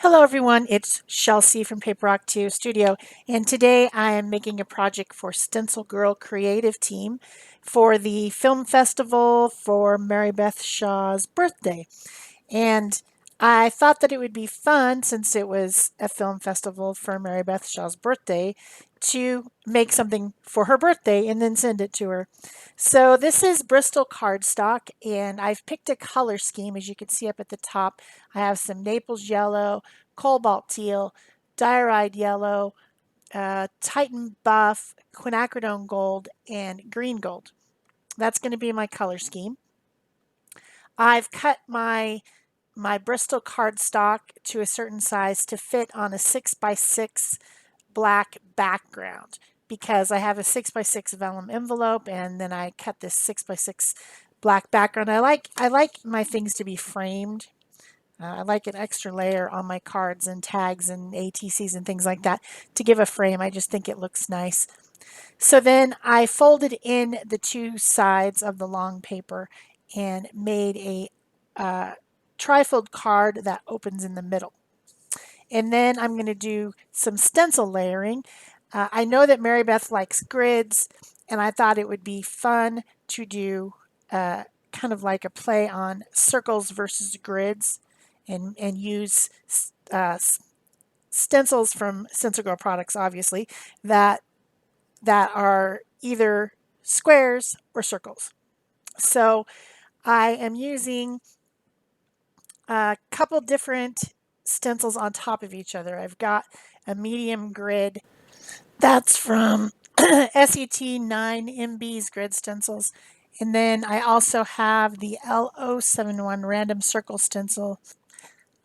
Hello everyone, it's Chelsea from Paper Rock 2 Studio, and today I am making a project for StencilGirl Creative Team for the film festival for Mary Beth Shaw's birthday. And I thought that it would be fun, since it was a film festival for Mary Beth Shaw's birthday, to make something for her birthday and then send it to her. So this is Bristol cardstock, and I've picked a color scheme. As you can see up at the top, I have some Naples yellow, cobalt teal, diorite yellow, Titan buff, quinacridone gold, and green gold. That's going to be my color scheme. I've cut my Bristol cardstock to a certain size to fit on a 6x6 black background, because I have a 6x6 vellum envelope, and then I cut this 6x6 black background. I like my things to be framed. I like an extra layer on my cards and tags and ATCs and things like that to give a frame. I just think it looks nice. So then I folded in the two sides of the long paper and made a trifold card that opens in the middle. And then I'm going to do some stencil layering. I know that Mary Beth likes grids, and I thought it would be fun to do kind of like a play on circles versus grids, and use stencils from StencilGirl products, obviously, that are either squares or circles. So I am using a couple different stencils on top of each other. I've got a medium grid that's from SET 9MB's grid stencils. And then I also have the L071 random circle stencil.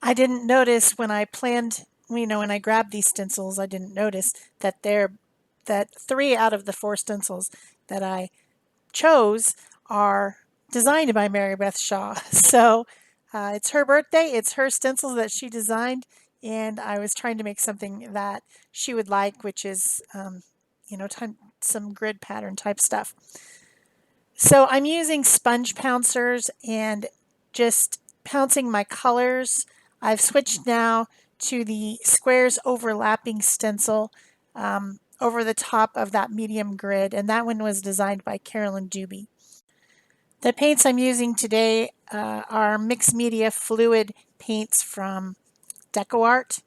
I didn't notice when I planned, when I grabbed these stencils, I didn't notice that that 3 out of the 4 stencils that I chose are designed by Mary Beth Shaw. So it's her birthday, it's her stencils that she designed, and I was trying to make something that she would like, which is, some grid pattern type stuff. So I'm using sponge pouncers and just pouncing my colors. I've switched now to the squares overlapping stencil over the top of that medium grid, and that one was designed by Carolyn Dubey. The paints I'm using today are mixed media fluid paints from DecoArt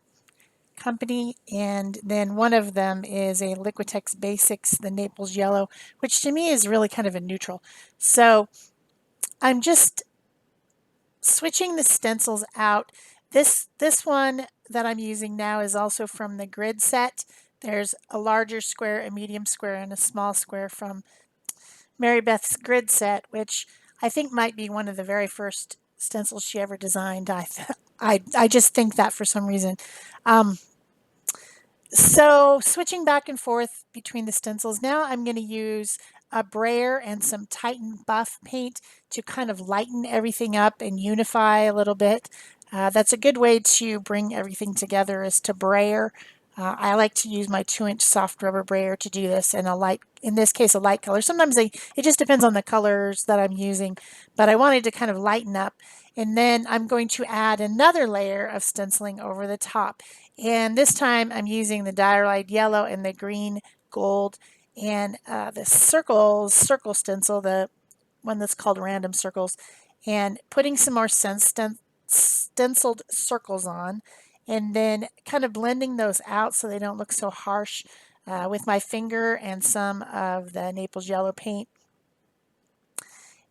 company, and then one of them is a Liquitex Basics, the Naples Yellow, which to me is really kind of a neutral. So I'm just switching the stencils out. This one that I'm using now is also from the grid set. There's a larger square, a medium square, and a small square from Mary Beth's grid set, which I think might be one of the very first stencils she ever designed. I just think that for some reason. So switching back and forth between the stencils, now I'm going to use a brayer and some Titan buff paint to kind of lighten everything up and unify a little bit. That's a good way to bring everything together, is to brayer. I like to use my 2-inch soft rubber brayer to do this, and in this case, a light color. Sometimes it just depends on the colors that I'm using, but I wanted to kind of lighten up. And then I'm going to add another layer of stenciling over the top. And this time I'm using the diorite yellow and the green gold, and the circle stencil, the one that's called random circles, and putting some more stenciled circles on, and then kind of blending those out so they don't look so harsh with my finger and some of the Naples yellow paint.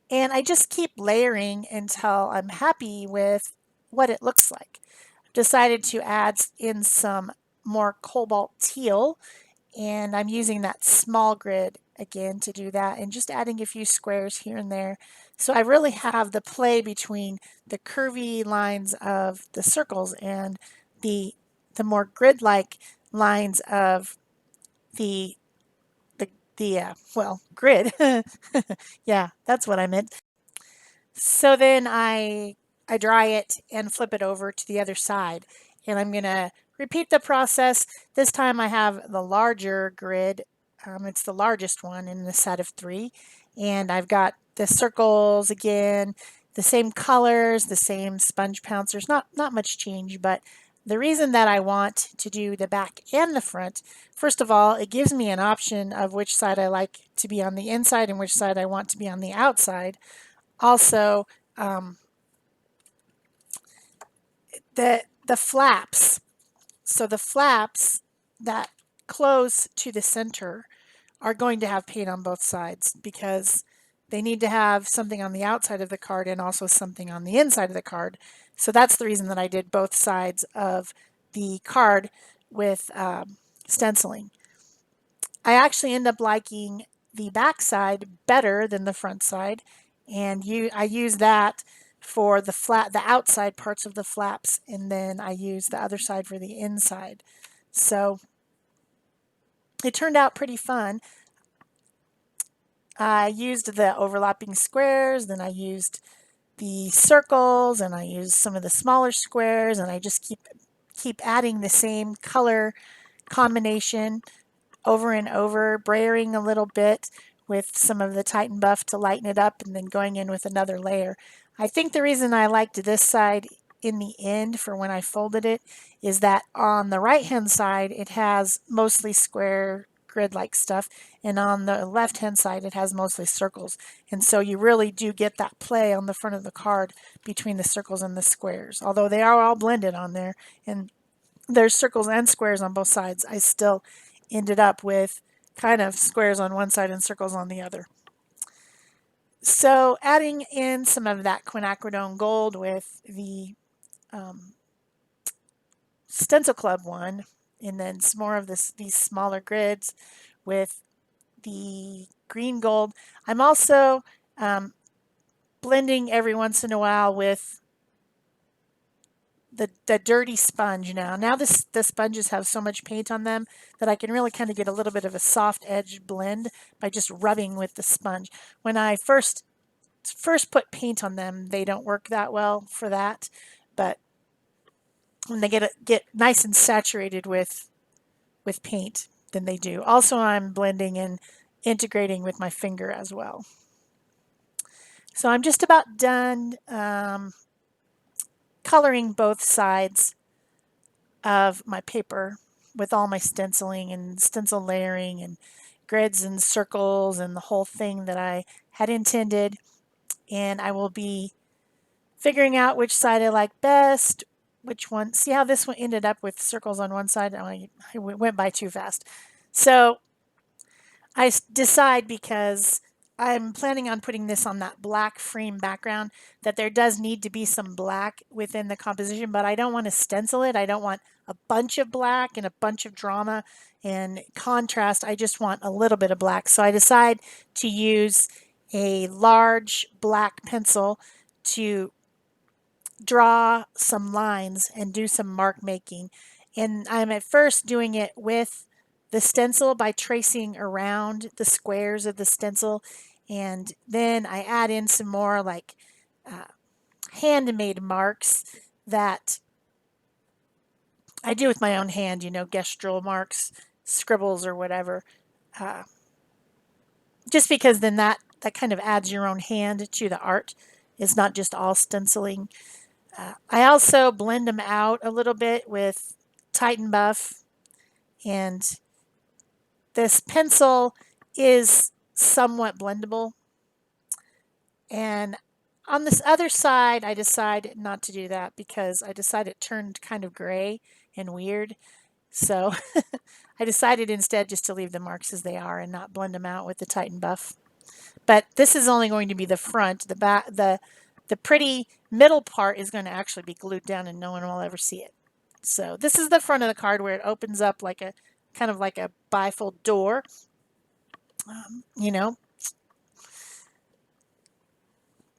And I just keep layering until I'm happy with what it looks like. I've decided to add in some more cobalt teal, and I'm using that small grid again to do that, and just adding a few squares here and there. So I really have the play between the curvy lines of the circles and the more grid-like lines of the grid. Yeah, that's what I meant. So then I dry it and flip it over to the other side, and I'm going to repeat the process. This time I have the larger grid. It's the largest one in the set of 3, and I've got the circles again, the same colors, the same sponge pouncers, not much change, but The reason that I want to do the back and the front, first of all, it gives me an option of which side I like to be on the inside and which side I want to be on the outside. Also, the flaps. So the flaps that close to the center are going to have paint on both sides because they need to have something on the outside of the card and also something on the inside of the card. So that's the reason that I did both sides of the card with stenciling. I actually end up liking the back side better than the front side, and I use that for the outside parts of the flaps, and then I use the other side for the inside. So it turned out pretty fun. I used the overlapping squares, then I used the circles, and I used some of the smaller squares, and I just keep adding the same color combination over and over, brayering a little bit with some of the Titan Buff to lighten it up, and then going in with another layer. I think the reason I liked this side in the end for when I folded it is that on the right hand side it has mostly square grid-like stuff, and on the left hand side it has mostly circles, and so you really do get that play on the front of the card between the circles and the squares. Although they are all blended on there and there's circles and squares on both sides, I still ended up with kind of squares on one side and circles on the other. So adding in some of that quinacridone gold with the StencilClub one, and then some more of these smaller grids with the green gold. I'm also blending every once in a while with the dirty sponge now. Now the sponges have so much paint on them that I can really kind of get a little bit of a soft edge blend by just rubbing with the sponge. When I first put paint on them, they don't work that well for that, but when they get nice and saturated with paint, then they do. Also, I'm blending and integrating with my finger as well. So I'm just about done coloring both sides of my paper with all my stenciling and stencil layering and grids and circles and the whole thing that I had intended. And I will be figuring out which side I like best, which one. See how this one ended up with circles on one side? Oh, I went by too fast. So I decide, because I'm planning on putting this on that black frame background, that there does need to be some black within the composition, but I don't want to stencil it. I don't want a bunch of black and a bunch of drama and contrast. I just want a little bit of black. So I decide to use a large black pencil to draw some lines and do some mark making. And I'm at first doing it with the stencil by tracing around the squares of the stencil, and then I add in some more like handmade marks that I do with my own hand, gestural marks, scribbles or whatever, just because then that kind of adds your own hand to the art. It's not just all stenciling. I also blend them out a little bit with Titan Buff, and this pencil is somewhat blendable. And on this other side, I decided not to do that because I decided it turned kind of gray and weird. So I decided instead just to leave the marks as they are and not blend them out with the Titan Buff. But this is only going to be the front. The back, the pretty middle part is going to actually be glued down and no one will ever see it. So this is the front of the card where it opens up like a kind of like a bifold door. You know,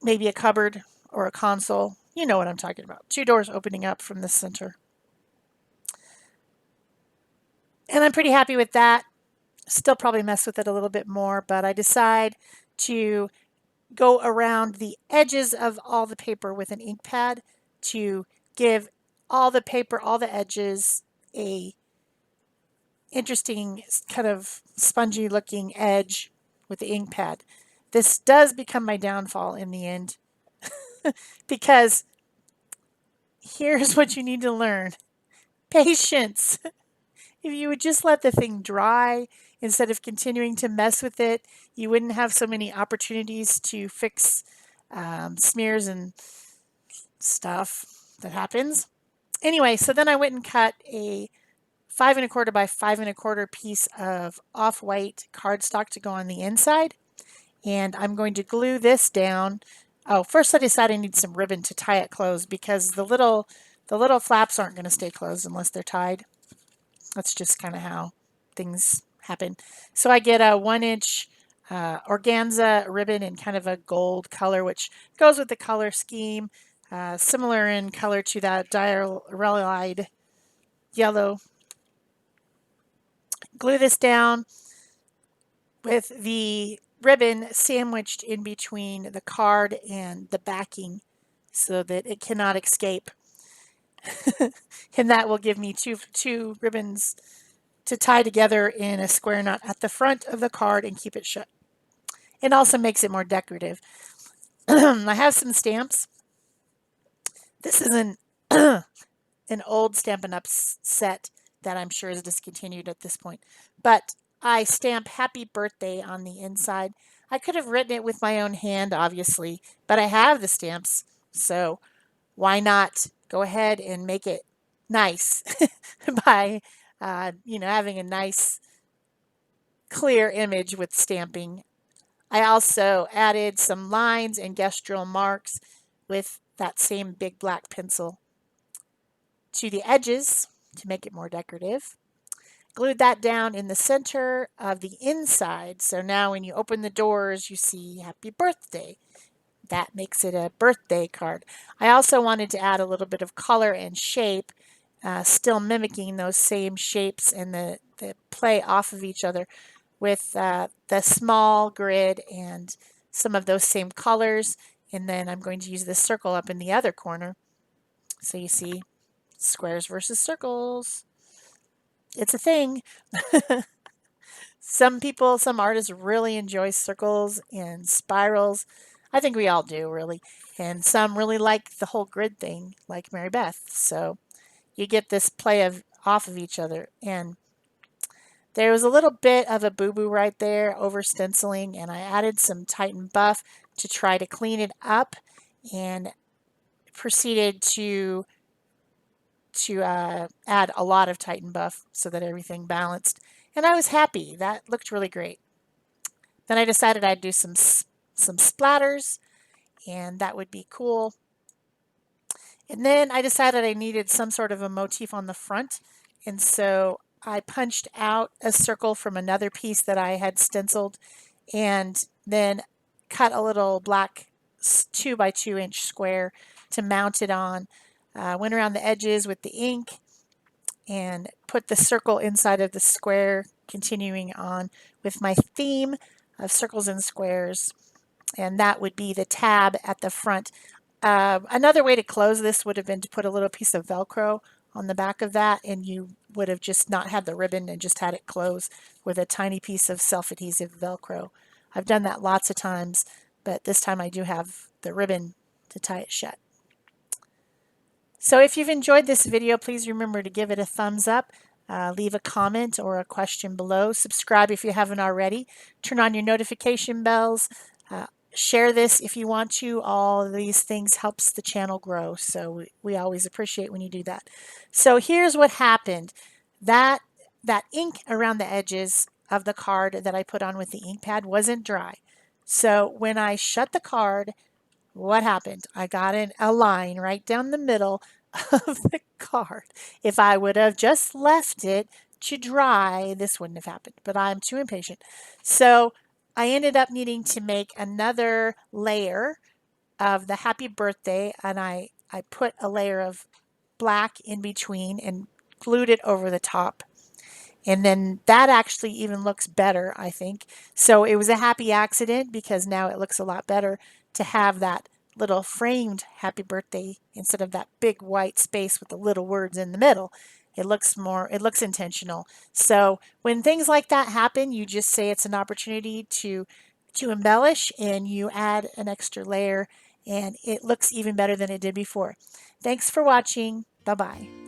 maybe a cupboard or a console. You know what I'm talking about. Two doors opening up from the center. And I'm pretty happy with that. Still probably mess with it a little bit more, but I decide to go around the edges of all the paper with an ink pad to give all the paper, all the edges, a interesting kind of spongy looking edge with the ink pad. This does become my downfall in the end because here's what you need to learn. Patience. If you would just let the thing dry instead of continuing to mess with it, you wouldn't have so many opportunities to fix smears and stuff that happens. Anyway, so then I went and cut a 5 1/4 by 5 1/4 piece of off-white cardstock to go on the inside. And I'm going to glue this down. Oh, first I decided I need some ribbon to tie it closed because the little flaps aren't going to stay closed unless they're tied. That's just kind of how things happen. So I get a 1 inch organza ribbon in kind of a gold color, which goes with the color scheme, similar in color to that diarrhea yellow. Glue this down with the ribbon sandwiched in between the card and the backing so that it cannot escape. And that will give me two ribbons to tie together in a square knot at the front of the card and keep it shut. It also makes it more decorative. I have some stamps. This is an old Stampin' Up set that I'm sure is discontinued at this point. But I stamp happy birthday on the inside. I could have written it with my own hand, obviously, but I have the stamps, so why not go ahead and make it nice by having a nice clear image with stamping. I also added some lines and gestural marks with that same big black pencil to the edges to make it more decorative. Glued that down in the center of the inside. So now when you open the doors, you see happy birthday. That makes it a birthday card. I also wanted to add a little bit of color and shape, still mimicking those same shapes and the play off of each other with the small grid and some of those same colors. And then I'm going to use this circle up in the other corner. So you see squares versus circles. It's a thing. Some people, some artists really enjoy circles and spirals. I think we all do, really. And some really like the whole grid thing, like Mary Beth. So you get this play of off of each other. And there was a little bit of a boo-boo right there over stenciling, and I added some Titan Buff to try to clean it up and proceeded to add a lot of Titan Buff so that everything balanced. And I was happy. That looked really great. Then I decided I'd do some splatters, and that would be cool. And then I decided I needed some sort of a motif on the front, and so I punched out a circle from another piece that I had stenciled and then cut a little black 2 by 2 inch square to mount it on. Went around the edges with the ink and put the circle inside of the square, continuing on with my theme of circles and squares. And that would be the tab at the front. Another way to close this would have been to put a little piece of Velcro on the back of that, and you would have just not had the ribbon and just had it close with a tiny piece of self-adhesive Velcro. I've done that lots of times, but this time I do have the ribbon to tie it shut. So if you've enjoyed this video, please remember to give it a thumbs up, leave a comment or a question below, subscribe if you haven't already, turn on your notification bells, share this if you want to. All these things helps the channel grow, so we always appreciate when you do that. So here's what happened. That ink around the edges of the card that I put on with the ink pad wasn't dry. So when I shut the card, what happened? I got a line right down the middle of the card. If I would have just left it to dry, this wouldn't have happened, but I'm too impatient. So I ended up needing to make another layer of the happy birthday, and I put a layer of black in between and glued it over the top. And then that actually even looks better, I think. So it was a happy accident because now it looks a lot better to have that little framed happy birthday instead of that big white space with the little words in the middle. It looks intentional. So when things like that happen, you just say it's an opportunity to embellish, and you add an extra layer, and it looks even better than it did before. Thanks for watching. Bye-bye.